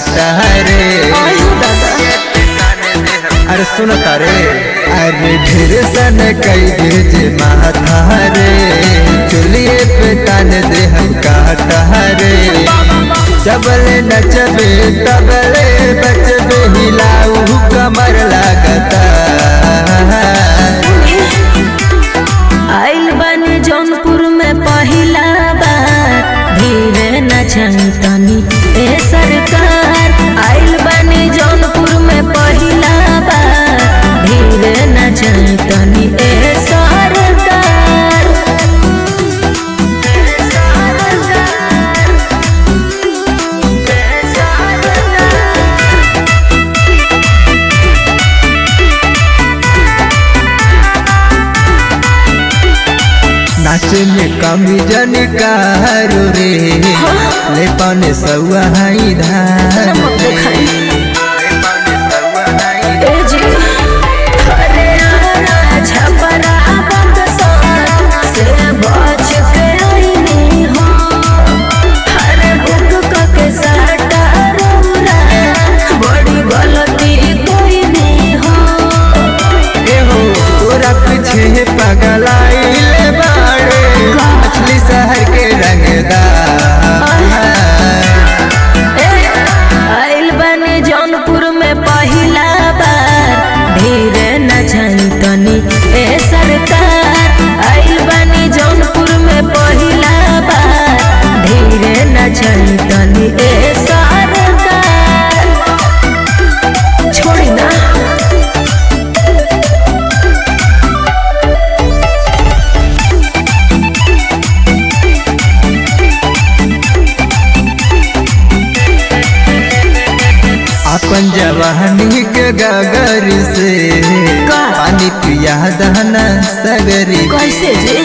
काटा रे। अरे सुन तारे अरे ढेर सन कई भेजे माथा रे चुलिए पे तान दे हम काटा रे। जबले नचबे तबले बचबे हिलाऊ कमर लागता। आइल बनी जौनपुर में पहिला बार धीरे नचनी तनी ए सरकार। आइल बनी जौनपुर में पहिला बार धीरे नचनी तनी ए सरकार। नाचे में कमी जनकारो रे ले पाने सौआ हाई धान पीछे पगलाइले बाड़े मछली शहर के रंगदार। आइल बनी जौनपुर में पहिला बार धीरे नचनी तनी ए सरकार। आइल बनी जौनपुर में पहिला बार धीरे नचनी तनी ए सरकार। छोड़ी ना अपन जवानी के गगर से पानी पिया दहना सगरी। कैसे जी